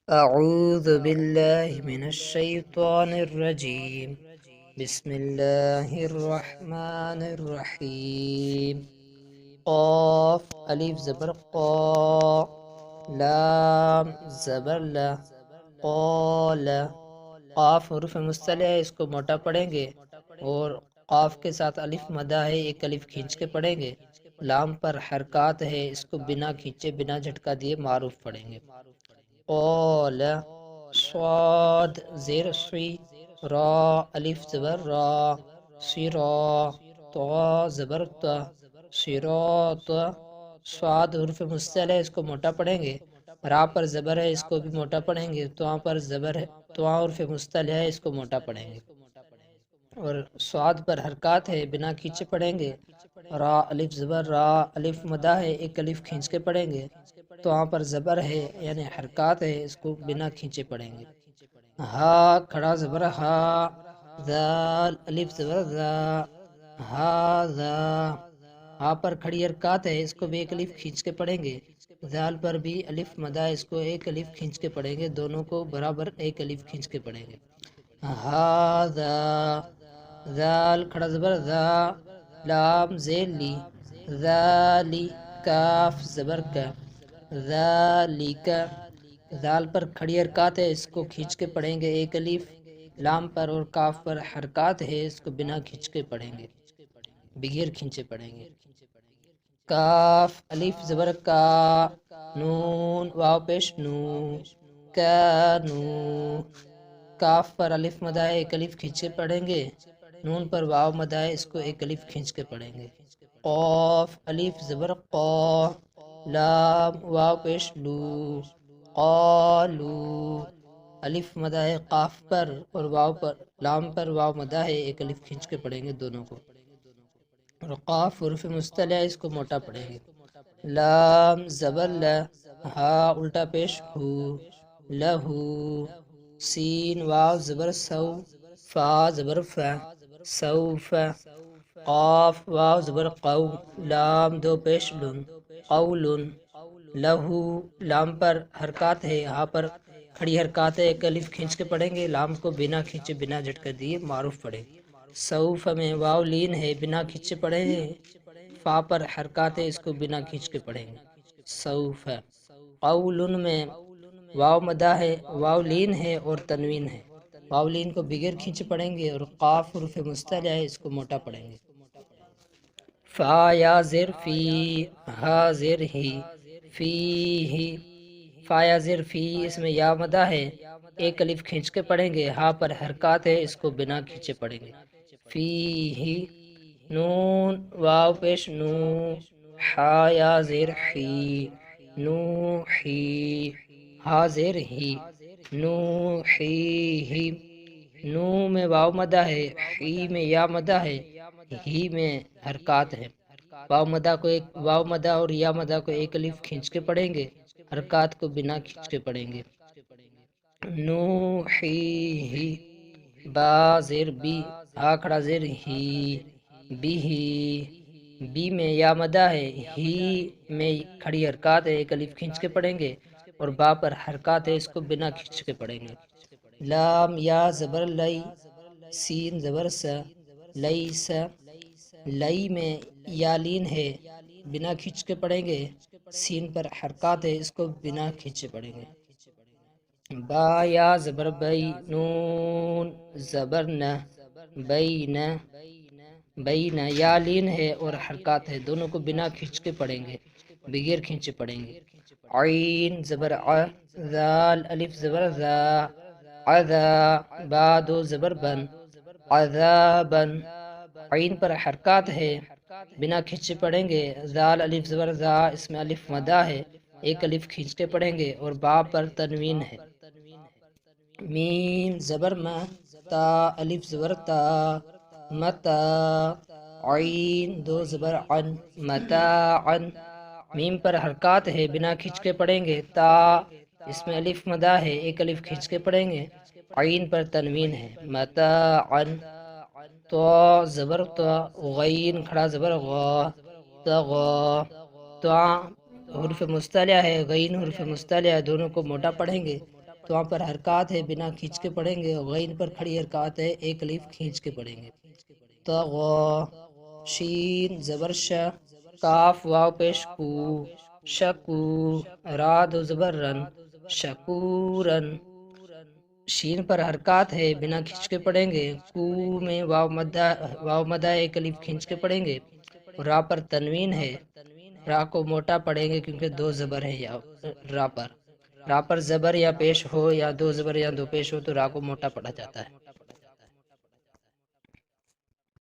أعوذ بالله من الشيطان الرجيم. بسم الله الرحمن الرحيم. قاف الف زبر قا، لام زبر لا، قال. قاف حروف مصطلح ہے، اس کو موٹا پڑھیں گے اور قاف کے ساتھ الف مدہ ہے، ایک الف کھینچ کے پڑھیں گے۔ لام پر حرکات ہے، اس کو بنا کھینچے بنا جھٹکا دیے معروف پڑھیں گے۔ قال، صاد زیر سوی، را الف زبر را، سرا، طا زبر تا، صراط۔ صاد حرف مستعل ہے، اس کو موٹا پڑھیں گے۔ را پر زبر ہے، اس کو بھی موٹا پڑھیں گے۔ طا پر زبر ہے، طا حرف مستعل ہے، اس کو موٹا پڑھیں گے۔ اور صاد پر حرکات ہے، بنا کھینچے پڑھیں گے۔ را الف زبر را، الف مدہ ہے، ایک الف کھینچ کے پڑھیں گے۔ تو وہاں پر زبر ہے یعنی حرکات ہے، اس کو بنا کھینچے پڑھیں گے۔ ہا کھڑا زبر ہا، ذال الف زبر ذا، ہاذا۔ ہا پر کھڑی حرکات ہے، اس کو بھی ایک الف کھینچ کے پڑھیں گے۔ ذال پر بھی الف مدہ ہے، اس کو ایک الف کھینچ کے پڑھیں گے، دونوں کو برابر ایک الف کھینچ کے پڑھیں گے۔ ہاذا، ذال کھڑا زبر ذا، لام زیر لی، ذالی، کاف زبر کا، ذالک۔ ذال پر کھڑی حرکات ہے، اس کو کھینچ کے پڑھیں گے ایک الف۔ لام پر اور کاف پر حرکات ہے، اس کو بنا کھینچ کے پڑھیں گے، بغیر کھینچے پڑھیں گے۔ کاف الف زبر کا، نون واو پیش نو، کانو۔ کاف پر الف مدہ ہے، ایک الف کھینچ کے پڑھیں گے۔ نون پر واو مدہ ہے، اس کو ایک الف کھینچ کے پڑھیں گے۔ قاف الف زبر قا، لام واو پیش لو، قالو۔ الف مدہ ہے قاف پر اور واو پر، لام پر واو مدہ ہے، ایک الف کھینچ کے پڑھیں گے دونوں کو۔ اور قاف حروف مصطلح ہے، اس کو موٹا پڑھیں گے۔ لام زبر لا، ہا الٹا پیش ہو، لہو۔ سین واو زبر سو، فا زبر فا، سوف۔ قاف واو زبر قو، لام دو پیش لن، قول۔ لہو لام پر حرکات ہے، ہا پر کھڑی حرکات ہے، ایک الف کھینچ کے پڑھیں گے، لام کو بنا کھینچے بنا جھٹکا دیے معروف پڑھیں گے۔ سوف میں واو لین ہے، بنا کھینچے پڑھیں گے۔ فا پر حرکات ہے، اس کو بنا کھینچ کے پڑھیں گے، سوف۔ قول میں واو مدہ ہے، واو لین ہے اور تنوین ہے، واو لین کو بغیر کھینچے پڑھیں گے اور قاف حروف مصطلح ہے، اس کو موٹا پڑھیں گے۔ فا یا زر فی، ہا زر ہی، فی ہی۔ فا یا زر فی، اس میں یا مدہ ہے، ایک الف کھینچ کے پڑھیں گے، ہا پر حرکات ہے، اس کو بنا کھینچے پڑھیں گے، فی ہی۔ نون واو پیش نو، ہا یا زر حی، نو حی، ہا زر ہی، نو حی ہی۔ نو میں واو مدہ ہے، حی میں یا مدہ ہے، ہی میں حرکات ہے۔ واو مدہ کو ایک واو مدہ اور یا مدہ کو ایک الف کھینچ کے پڑھیں گے، حرکات کو بنا کھینچ کے پڑھیں گے۔ نو حی ہی، با زیر بی، ہا کھڑا زیر ہی، بی ہی۔ بی میں یا مدہ ہے، ہی میں کھڑی حرکات ہے، ایک الف کھینچ کے پڑھیں گے اور با پر حرکات ہے، اس کو بنا کھینچ کے پڑھیں گے۔ لام یا زبر لئی، سین زبر سا، لئی سا۔ لئی میں یا لین ہے، بنا کھینچ کے پڑھیں گے، سین پر حرکات ہے، اس کو بنا کھینچے پڑھیں گے۔ با یا زبر بئی، نون زبر نہ، بین۔ بین یا لین ہے اور حرکات ہے، دونوں کو بنا کھینچ کے پڑھیں گے، بغیر کھینچے پڑھیں گے۔ عین زبر ع، ذال الف زبر ذا، عذا۔ با دو زبر بن، عذابا۔ عین پر حرکات ہے، بنا کھینچے پڑھیں گے۔ ذال الف زبر ذا، اس میں الف مدہ ہے، ایک الف کھینچ کے پڑھیں گے اور با پر تنوین ہے۔ میم زبر ما، تا الف زبر تا، متا۔ عین دو زبر عن، متاعن۔ میم پر حرکات ہے، بنا کھینچ کے پڑھیں گے۔ تا اس میں الف مدہ ہے، ایک الف کھینچ کے پڑھیں گے، عین پر تنوین ہے، متاعن۔ تو زبر تو، غین کھڑا زبر غا، تغا۔ تو حروف مصطلح ہے، غین حروف مصطلح ہے، دونوں کو موٹا پڑھیں گے۔ تو وہاں پر حرکات ہے بنا کھینچ کے پڑھیں گے، اور غین پر کھڑی حرکات ہے ایک الف کھینچ کے پڑھیں گے۔ طغا، شین زبر ش، کاف واو پیش کو، شکو، را دو زبر رن، شکورن۔ شین پر حرکات ہے بنا کھینچ کے پڑھیں گے، کو میں واو مدہ ایک الف کھینچ کے پڑھیں گے، را پر تنوین ہے، را کو موٹا پڑھیں گے کیونکہ دو زبر ہے یا را پر زبر یا پیش ہو یا دو زبر یا دو پیش ہو تو را کو موٹا پڑھا جاتا ہے۔